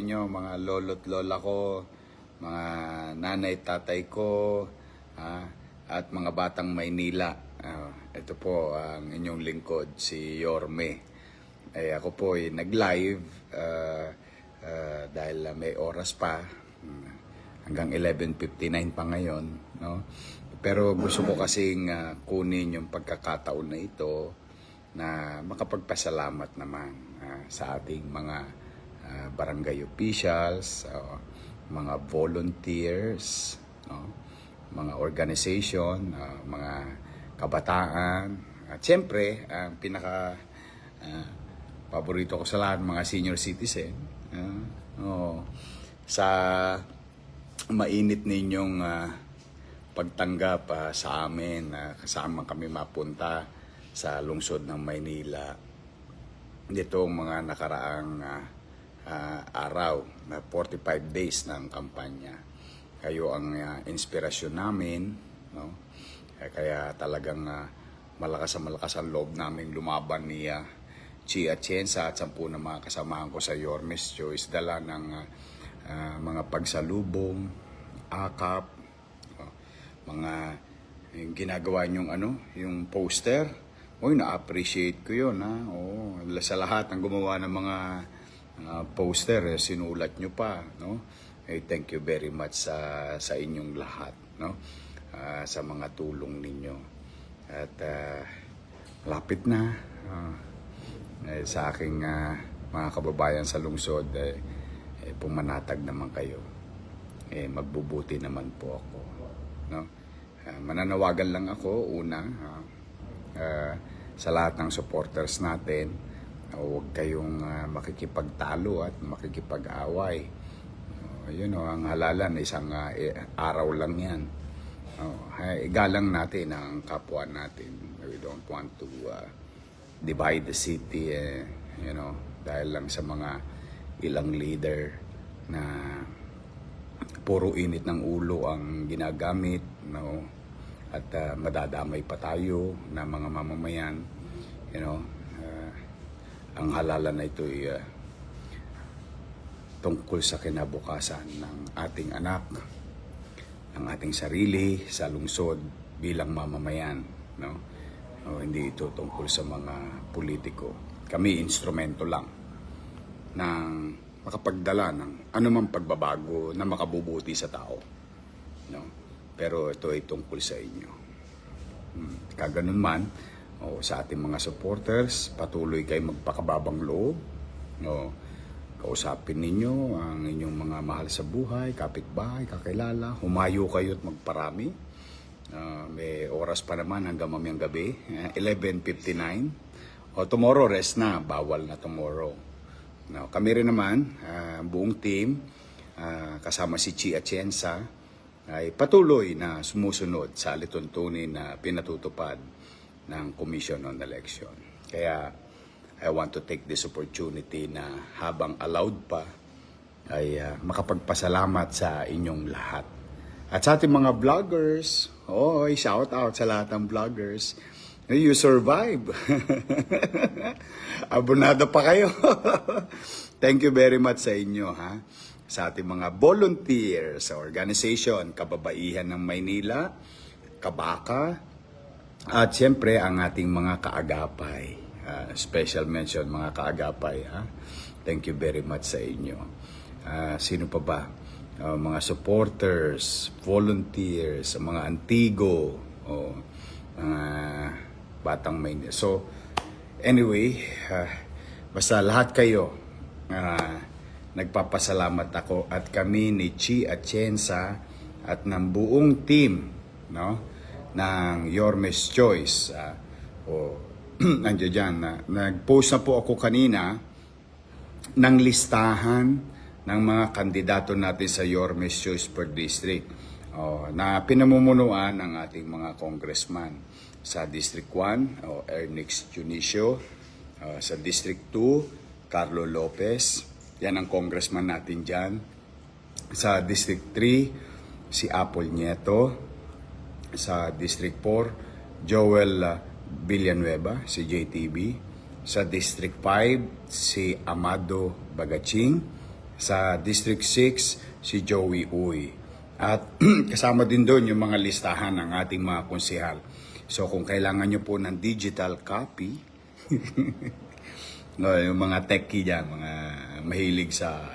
inyo, mga lolo't lola ko, mga nanay, tatay ko, at mga batang Maynila. Ito po ang inyong lingkod, si Yorme. Ako po ay nag-live dahil may oras pa, hanggang 11:59 pa ngayon. No? Pero gusto ko kasing kunin yung pagkakataon na ito na makapagpasalamat naman sa ating mga barangay officials, mga volunteers, no? Mga organization, mga kabataan, at siyempre, ang pinaka paborito ko sa lahat, mga senior citizen, sa mainit ninyong pagtanggap sa amin, kasama kami mapunta sa lungsod ng Maynila nitong mga nakaraang araw na 45 days ng kampanya. Kayo ang inspirasyon namin, no? Kaya talagang malakas ang loob naming lumaban ni Chi Atienza at 10 ng mga kasamahan ko sa Yorme's Choice, dala ng mga pagsalubong, akap, mga yung ginagawa nyong yung poster. Na-appreciate ko yun. Sa lahat ng gumawa ng mga poster, sinulat nyo pa. No? Thank you very much sa inyong lahat. No? Sa mga tulong ninyo. At lapit na. Sa aking mga kababayan sa lungsod, pumanatag naman kayo. Magbubuti naman po ako. No? Mananawagan lang ako, una, sa lahat ng supporters natin, huwag kayong makikipagtalo at makikipag-away. Ang halalan, isang araw lang yan. Igalang natin ang kapwa natin. We don't want to divide the city, dahil lang sa mga ilang leader na puro init ng ulo ang ginagamit, no? At madadamay pa tayo na mga mamamayan. Ang halalan na ito ay tungkol sa kinabukasan ng ating anak, ng ating sarili sa lungsod bilang mamamayan, no? Hindi ito tungkol sa mga politiko. Kami instrumento lang ng makapagdala ng anumang pagbabago na makabubuti sa tao, no? Pero ito ay tungkol sa inyo. Kaganon man, sa ating mga supporters, patuloy kayo magpakababang loob. Kausapin ninyo ang inyong mga mahal sa buhay, kapitbahay, kakilala. Humayo kayo at magparami. May oras pa naman hanggang mamayang gabi, 11:59. Tomorrow, rest na. Bawal na tomorrow. Kami rin naman, buong team, kasama si Chi Atienza, ay patuloy na sumusunod sa alituntunin na pinatutupad ng Commission on Election. Kaya I want to take this opportunity na habang allowed pa ay makapagpasalamat sa inyong lahat. At sa ating mga vloggers, shout out sa lahat ng vloggers. You survive. Abonado pa kayo. Thank you very much sa inyo, sa ating mga volunteers sa organization, Kababaihan ng Maynila, Kabaka, at siyempre ang ating mga kaagapay. Special mention mga kaagapay. Thank you very much sa inyo. Sino pa ba? Mga supporters, volunteers, mga antigo, mga batang Maynila. So, anyway, basta lahat kayo, nagpapasalamat ako at kami ni Chi Atienza at ng buong team, no, ng Yorme's Choice. Nandiyo dyan. Nag-post na po ako kanina ng listahan ng mga kandidato natin sa Yorme's Choice per district, na pinamumunuan ng ating mga congressman. Sa District 1, Ernix Junicio. Sa District 2, Carlo Lopez. Yan ang congressman natin dyan. Sa District 3, si Apple Nieto. Sa District 4, Joel Villanueva, si JTB. Sa District 5, si Amado Bagaching. Sa District 6, si Joey Uy. At kasama din doon yung mga listahan ng ating mga konsehal. So kung kailangan nyo po ng digital copy, no, yung mga techie dyan, mga mahilig sa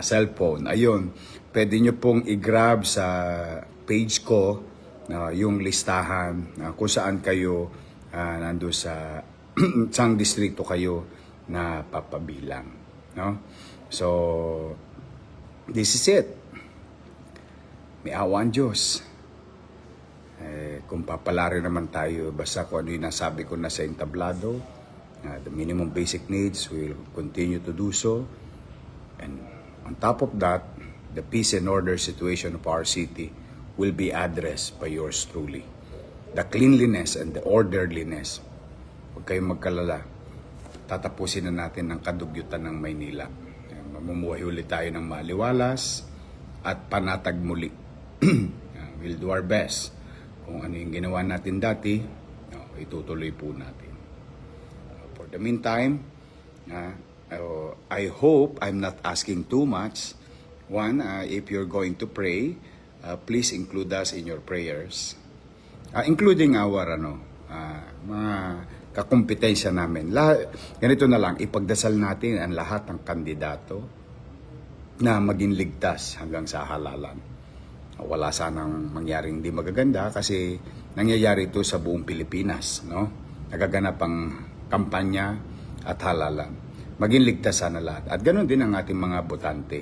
cellphone, ayun, pwede nyo pong i-grab sa page ko yung listahan kung saan kayo nando sa saan distrito kayo na papabilang. No? So, this is it. May awa ang Diyos. Kung papalari naman tayo, basta kung ano yung nasabi ko na sa entablado, the minimum basic needs will continue to do so. And on top of that, the peace and order situation of our city will be addressed by yours truly. The cleanliness and the orderliness, huwag kayong magkalala, tatapusin na natin ang kadugyutan ng Maynila. Mamumuhay ulit tayo ng maliwalas at panatag muli. We'll do our best. Kung ano yung ginawa natin dati, itutuloy po natin. For the meantime, I hope I'm not asking too much. One, if you're going to pray, please include us in your prayers. Including our mga kakumpetensya namin. Ganito na lang, ipagdasal natin ang lahat ng kandidato na maging ligtas hanggang sa halalan. Wala sanang mangyaring hindi magaganda kasi nangyayari ito sa buong Pilipinas. No? Nagaganap ang kampanya at halalan. Maging ligtas sana lahat. At ganoon din ang ating mga botante.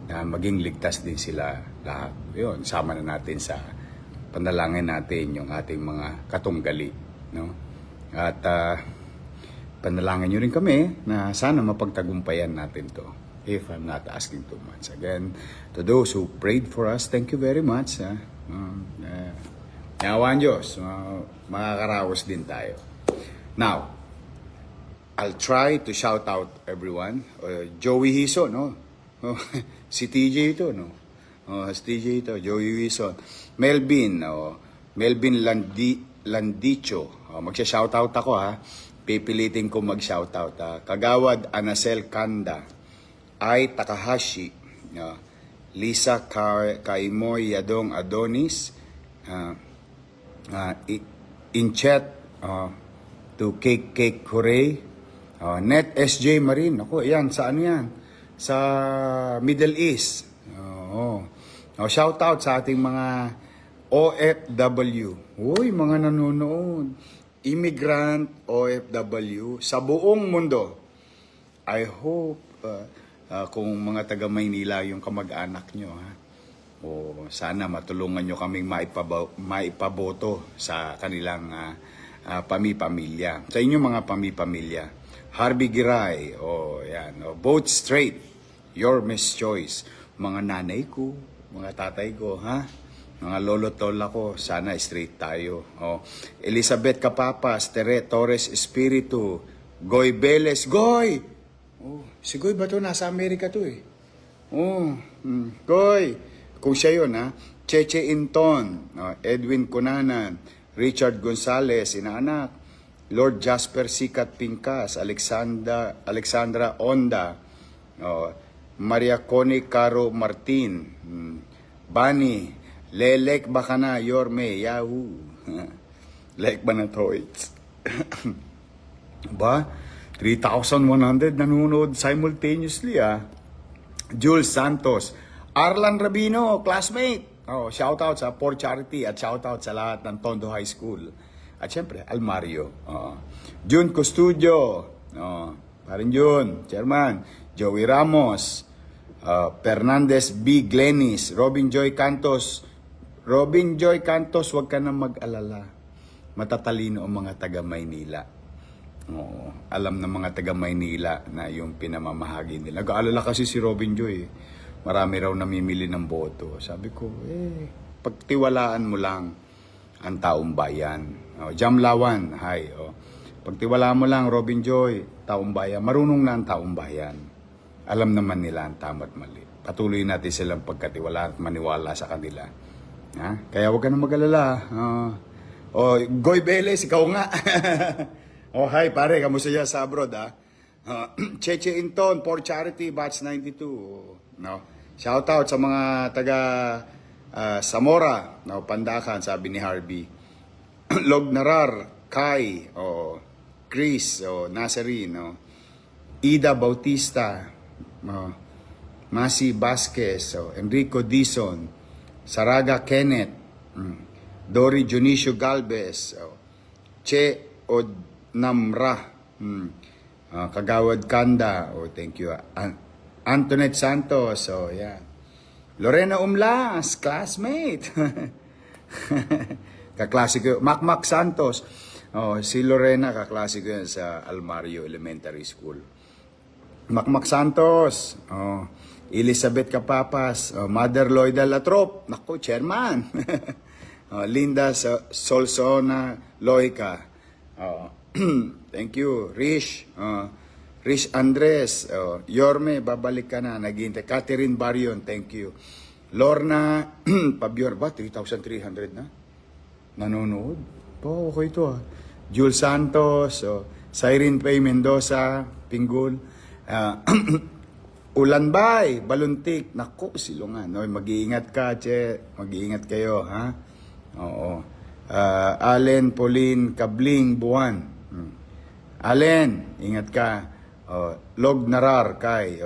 Maging ligtas din sila lahat. Yun, sama na natin sa panalangin natin yung ating mga katunggali. No? At panalangin nyo rin kami na sana mapagtagumpayan natin to. If I'm not asking too much. Again, to those who prayed for us, thank you very much. Yawan Diyos, makakaraos din tayo. Now, I'll try to shout out everyone. Joey Hiso, no? Si TJ ito, no? Si TJ ito, Joey Hiso. Melvin, Melvin Landicho. Magsha-shoutout ako, ha? Pipilitin ko mag-shoutout, ha? Kagawad Anacel Kanda. Ai Takahashi, Lisa Kaimoy Yadong Adonis, Inchet to Cake Hooray, Net SJ Marin, ako, yan, sa ano yan? Sa Middle East. Shout out sa ating mga OFW. Uy, mga nanonood. Immigrant OFW sa buong mundo. I hope kung mga taga Maynila yung kamag-anak nyo, ha? O sana matulungan nyo kaming maipaboto sa kanilang pamilya. Sa inyong mga pamilya. Harvey Giray, yan. Vote straight. Your Miss Choice. Mga nanay ko, mga tatay ko, ha? Mga lolo-tola ko, sana straight tayo. Elizabeth Capapas, Tere Torres Espiritu, Goy Beles, Goy! Si Goy ba ito? Nasa Amerika to eh. Goy. Kung siya yun, ha? Cheche Inton, Edwin Cunanan, Richard Gonzalez, inaanak, Lord Jasper Sikat Pincas, Alexandra Onda, Maria Connie Caro Martin, Bani, Lelek Bakana, Yorme, Yahoo. Lek Banatoids. Ba? 3,100 nanonood simultaneously, Jules Santos, Arlan Rabino, classmate. Shout out sa For Charity at shout out sa lahat ng Tondo High School. At syempre, Almario. June Custudio, parin June, Chairman, Joey Ramos, Fernandez B. Glenis, Robin Joy Cantos, wag ka na mag-alala. Matatalino ang mga taga Maynila. Alam ng mga taga Maynila na yung pinamamahagi nila. Nag-aalala kasi si Robin Joy. Marami raw namimili ng boto. Sabi ko, pagtiwalaan mo lang ang taong bayan. Jam Lawan, hi. Pagtiwalaan mo lang, Robin Joy, taong bayan. Marunong na ang taong bayan. Alam naman nila ang tama at mali. Patuloy natin silang pagkatiwala at maniwala sa kanila. Kaya huwag ka na mag-alala. Goy Beles, ikaw nga. Hi pare, kamusta dyan sa abroad, ha? Cheche Inton, for charity, batch 92. No? Shout out sa mga taga Zamora, no, Pandakan, sabi ni Harvey. Log Narar, Kai, Chris, Nazarin, Ida Bautista, Masi Vasquez, Enrico Dizon, Saraga Kenneth, Dory Junicio Galvez, Che Odnamra, Kagawad Kanda, thank you. Antoinette Santos, yeah. Lorena Umlas, classmate. Kaklasiko. Macmac Santos. Si Lorena, kaklasiko yan sa Almario Elementary School. Macmac Santos. Elizabeth Capapas. Mother Loida Latrop. Naku, chairman. Linda Solsona Loica. Thank you. Rish Andres, Yorme, babalik ka na, naghihintay. Catherine Barion, thank you. Lorna Pabior, ba? 3,300 na? Nanonood? Okay ito Jules Santos, Cyrene Pay Mendoza, Pinggul, Ulanbay, Baluntik, naku, silungan. Mag-iingat ka, Che, mag-iingat kayo, ha? Oo. Allen, Pauline, Kabling, Buwan. Allen, ingat ka. Log Narar, Kai,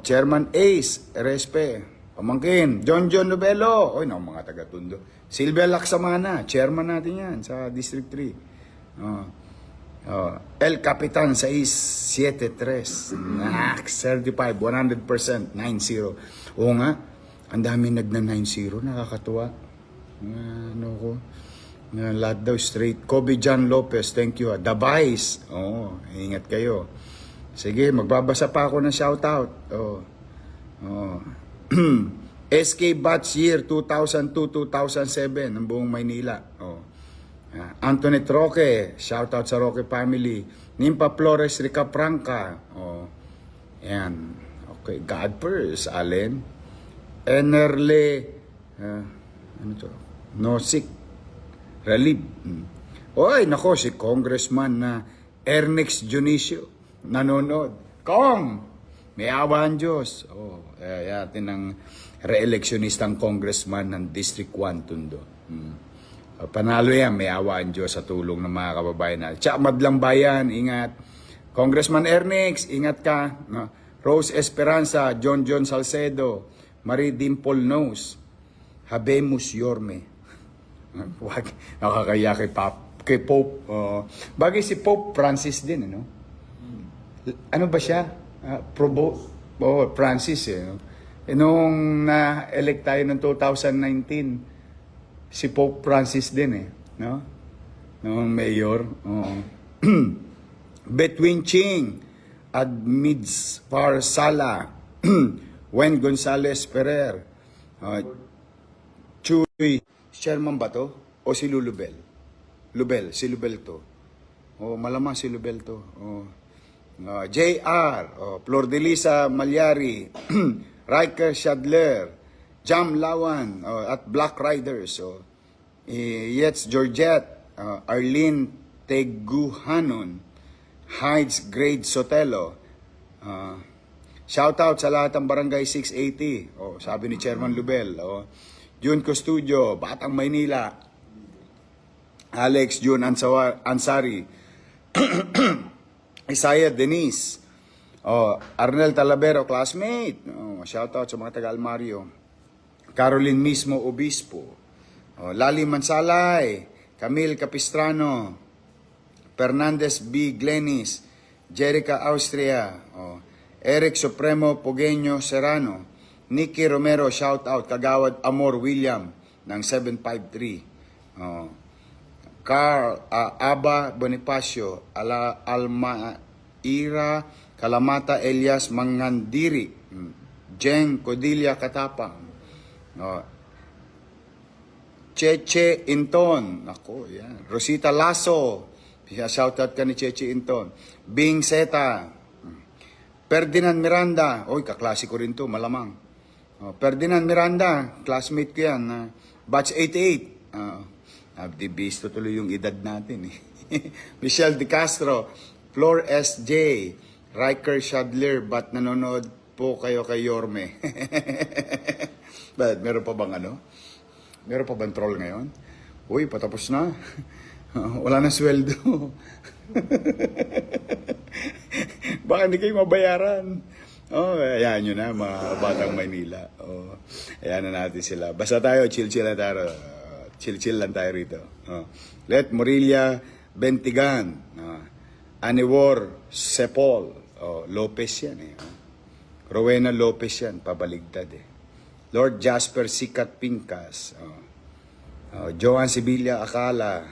Chairman Ace, Respe, Pamangkin, John Nobelo, mga taga-Tundo. Silvia Laksamana, chairman natin yan sa District 3. El Capitan 673, certified, 100%, 90. Oo nga, ang dami nagna-90, nakakatuwa. Lahat daw straight. Kobe John Lopez, thank you. The Vice, ingat kayo. Sige, magbabasa pa ako ng shoutout. SK Batch Year 2002-2007 ng buong Maynila. Antoinette Roque, shoutout sa Roque family. Nimpa Flores Rica Franca. Yan. Okay, God first, Allen. Enerle, Nosik Relib. Nako, si Congressman na Ernest Junicio nanonood. May awa ang Diyos. Yatin ang re-electionistang congressman ng District 1 Tondo. Panalo yan, may awa ang Diyos sa tulong ng mga kababayan natin. Tsaka Madlang Bayan, ingat. Congressman Ernest, ingat ka. Rose Esperanza, John Salcedo, Marie Dimple Nose, Habemus Yorme. Wag, nakakaya kay Pope. Bagay si Pope Francis din, ano ba siya? Francis, Nung na-elect tayo noong 2019, si Pope Francis din, no? Noong mayor. Between Ching, Admids Farsala, Wen Gonzales Ferrer, Chuy, chairman ba to? O si Lulubel? Si Lubel to. Malamang si Lubel to. JR, Flor de Lisa Malyari, Riker Shadler, Jam Lawan, at Black Riders. Yets Georgette, Arlene Teguhanon, Hides Grade Sotelo. Shout out sa lahat ng Barangay 680. Sabi ni Chairman Lubel. June Custudio, Batang Maynila. Alex June Ansari. Isaiah Denise. Arnel Talavero, classmate. Shout out sa mga taga Almario. Caroline mismo Obispo. Lali Mansalay. Camille Capistrano. Fernandez B. Glenis. Jerica Austria. Eric Supremo Pogueño Serrano. Nicky Romero, shout out. Kagawad Amor William ng 753. Carl Aba Bonifacio, Alma Ira Kalamata Elias Mangandiri, Jeng Codilia Katapang, Cheche Inton, ako yan. Rosita Lasso, shout out ka ni Cheche Inton. Bing Seta, Ferdinand Miranda, kaklasiko rin to, malamang. Ferdinand Miranda, classmate ko yan, batch 88. Abdibisto tuloy yung edad natin. Michelle De Castro, Flor SJ, Riker Shadler, ba't nanonood po kayo kay Yorme? But meron pa bang ano? Meron pa bang troll ngayon? Uy, patapos na. Wala na sweldo. Baka hindi kayo mabayaran. Oh, ayan nyo na, mga batang Maynila. Oh, ayan na natin sila. Basta tayo, chill-chill lang tayo. Chill-chill lang tayo rito. Oh. Let Morilla Bentigan. Anewor Sepol. Oh, Lopez yan eh. Oh. Rowena Lopez yan, pabaligtad eh. Lord Jasper Sikat Pincas. Oh. Joan Sibilia Akala.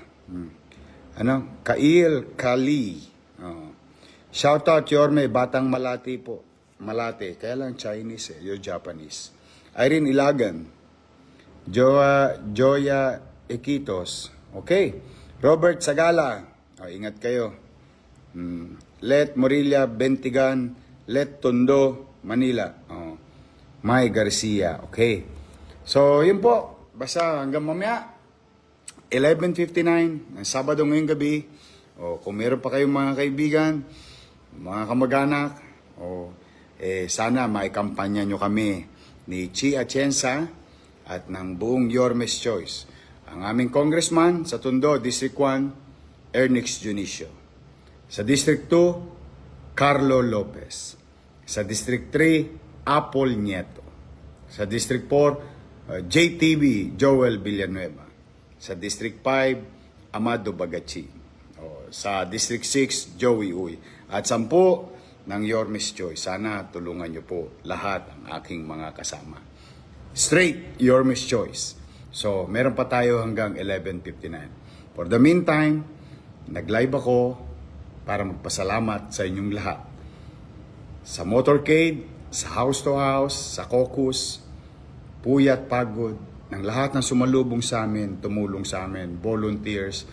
Kail Kali. Oh. Shout out Yorme, Batang Malate po. Malate, kaya lang Chinese eh, you're Japanese. Irene Ilagan. Joya Equitos. Okay. Robert Sagala. Oh, ingat kayo. Let Morilla Bentigan. Let Tondo Manila. Oh. May Garcia. Okay. So, yun po. Basta hanggang mamaya. 11:59 ng Sabado ngayong gabi. O kung meron pa kayong mga kaibigan, mga kamag-anak, sana maikampanya nyo kami ni Chi Atienza at ng buong Yormes Choice. Ang aming congressman sa Tondo, District 1, Ernix Junicio. Sa District 2, Carlo Lopez. Sa District 3, Apple Nieto. Sa District 4, JTV, Joel Villanueva. Sa District 5, Amado Bagachi. Sa District 6, Joey Uy. At 10 ng Yormes Choice. Sana tulungan nyo po lahat ang aking mga kasama. Straight Yormes Choice. So, meron pa tayo hanggang 11:59. For the meantime, nag-live ako para magpasalamat sa inyong lahat. Sa motorcade, sa house to house, sa caucus, puyat pagod, ng lahat ng sumalubong sa amin, tumulong sa amin, volunteers,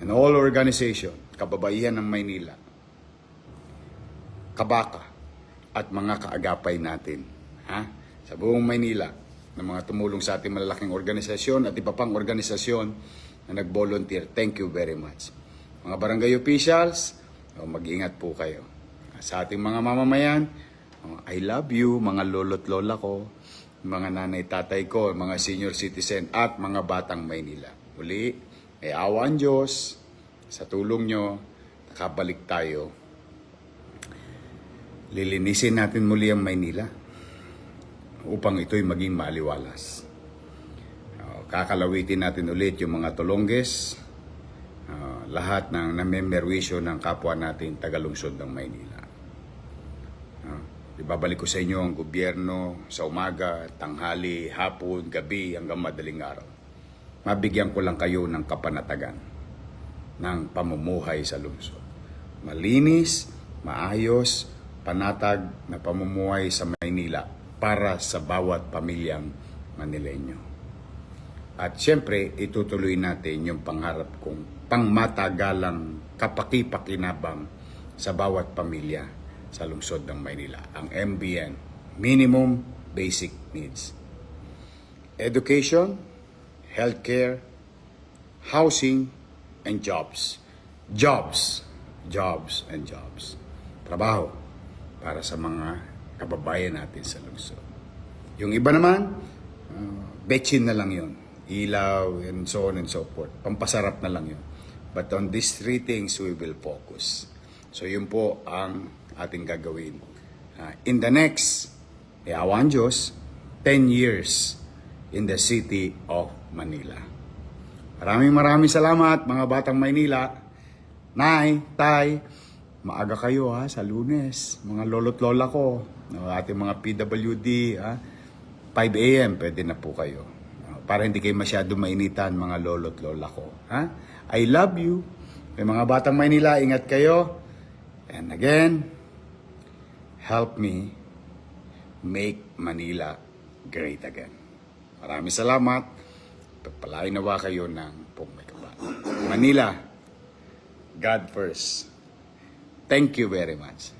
and all organization, kababaihan ng Maynila, kabaka, at mga kaagapay natin. Sa buong Maynila, ng mga tumulong sa ating malalaking organisasyon at iba pang organisasyon na nag-volunteer. Thank you very much. Mga barangay officials, mag-ingat po kayo. Sa ating mga mamamayan, I love you, mga lolo't lola ko, mga nanay tatay ko, mga senior citizen at mga batang Maynila. Muli, may awa ang Diyos, sa tulong nyo, nakabalik tayo. Lilinisin natin muli ang Maynila upang ito'y maging maliwalas. Kakalawitin natin ulit yung mga tulongges, lahat ng namemerwisyo ng kapwa natin tagalungsod ng Maynila. Ibabalik ko sa inyo ang gobyerno sa umaga, tanghali, hapon, gabi, hanggang madaling araw. Mabigyan ko lang kayo ng kapanatagan ng pamumuhay sa lungsod. Malinis, maayos, panatag na pamumuhay sa Maynila para sa bawat pamilyang Manileño. At siyempre, itutuloy natin yung pangarap kong pangmatagalang kapaki-pakinabang sa bawat pamilya sa lungsod ng Maynila, ang MBN, Minimum Basic Needs. Education, healthcare, housing, and jobs. Jobs, jobs, and jobs. Trabaho para sa mga kababayan natin sa lungsod. Yung iba naman, betchin na lang yun. Ilaw, and so on and so forth. Pampasarap na lang yun. But on these three things, we will focus. So yun po ang ating gagawin. In the next, awan Diyos, 10 years in the city of Manila. Maraming salamat mga batang Maynila. Nay, tay, maaga kayo sa Lunes. Mga lolo't lola ko, ating mga PWD, 5 a.m. pwede na po kayo. Para hindi kayo masyado mainitan mga lolo't lola ko. I love you. May mga batang Maynila, ingat kayo. And again, help me make Manila great again. Maraming salamat. Pagpalain nawa kayo ng pagmamahal. Manila, God first. Thank you very much.